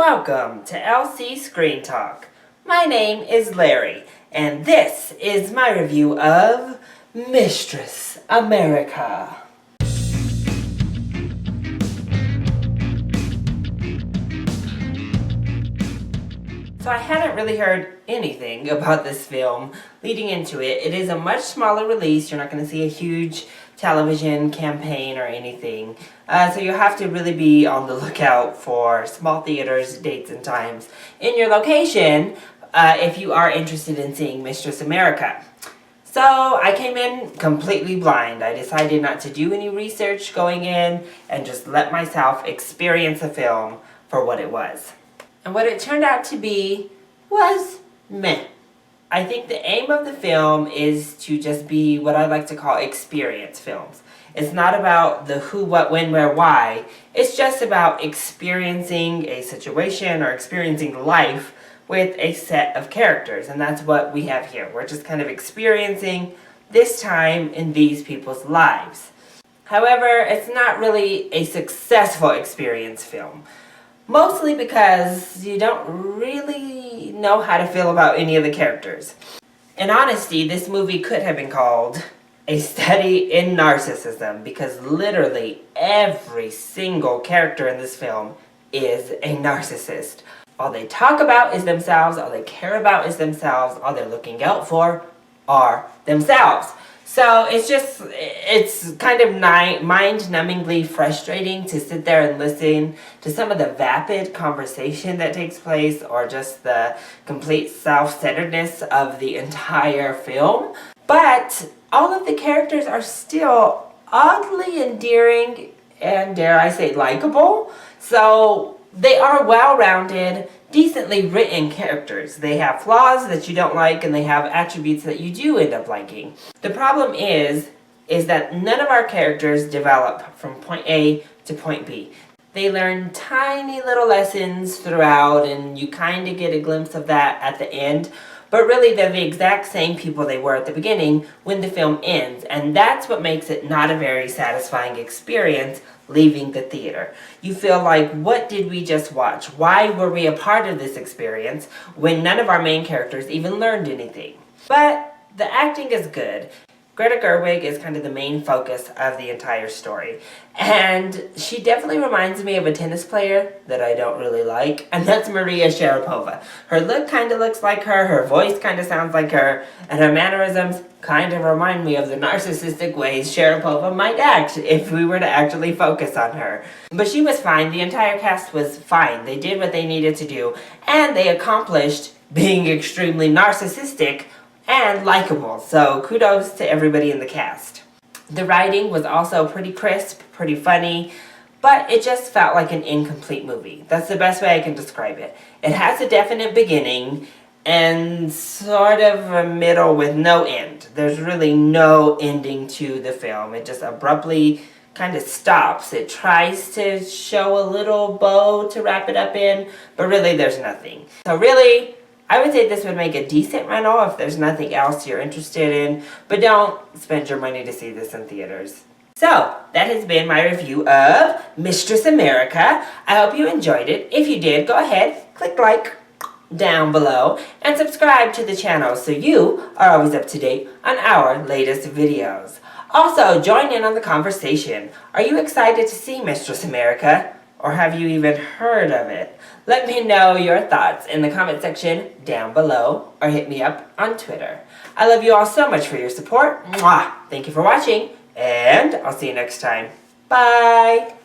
Welcome to LC Screen Talk. My name is Larry, and this is my review of Mistress America. So I hadn't really heard anything about this film leading into it. It is a much smaller release. You're not going to see a huge television campaign or anything. So you'll have to really be on the lookout for small theaters, dates, and times in your location if you are interested in seeing Mistress America. So I came in completely blind. I decided not to do any research going in and just let myself experience the film for what it was. And what it turned out to be was meh. I think the aim of the film is to just be what I like to call experience films. It's not about the who, what, when, where, why. It's just about experiencing a situation or experiencing life with a set of characters. And that's what we have here. We're just kind of experiencing this time in these people's lives. However, it's not really a successful experience film. Mostly because you don't really know how to feel about any of the characters. In honesty, this movie could have been called A Study in Narcissism because literally every single character in this film is a narcissist. All they talk about is themselves, all they care about is themselves, all they're looking out for are themselves. So it's kind of mind-numbingly frustrating to sit there and listen to some of the vapid conversation that takes place or just the complete self-centeredness of the entire film. But all of the characters are still oddly endearing and, dare I say, likable. So they are well-rounded, decently written characters. They have flaws that you don't like and they have attributes that you do end up liking. The problem is that none of our characters develop from point A to point B. They learn tiny little lessons throughout and you kind of get a glimpse of that at the end. But really they're the exact same people they were at the beginning when the film ends. And that's what makes it not a very satisfying experience leaving the theater. You feel like, what did we just watch? Why were we a part of this experience when none of our main characters even learned anything? But the acting is good. Greta Gerwig is kind of the main focus of the entire story. And she definitely reminds me of a tennis player that I don't really like, and that's Maria Sharapova. Her look kind of looks like her voice kind of sounds like her, and her mannerisms kind of remind me of the narcissistic ways Sharapova might act if we were to actually focus on her. But she was fine. The entire cast was fine. They did what they needed to do, and they accomplished being extremely narcissistic and likable, so kudos to everybody in the cast. The writing was also pretty crisp, pretty funny, but it just felt like an incomplete movie. That's the best way I can describe it. It has a definite beginning and sort of a middle with no end. There's really no ending to the film. It just abruptly kind of stops. It tries to show a little bow to wrap it up in, but really there's nothing. So really, I would say this would make a decent rental if there's nothing else you're interested in, but don't spend your money to see this in theaters. So, that has been my review of Mistress America. I hope you enjoyed it. If you did, go ahead, click like down below, and subscribe to the channel so you are always up to date on our latest videos. Also, join in on the conversation. Are you excited to see Mistress America? Or have you even heard of it? Let me know your thoughts in the comment section down below or hit me up on Twitter. I love you all so much for your support. Mwah! Thank you for watching and I'll see you next time. Bye!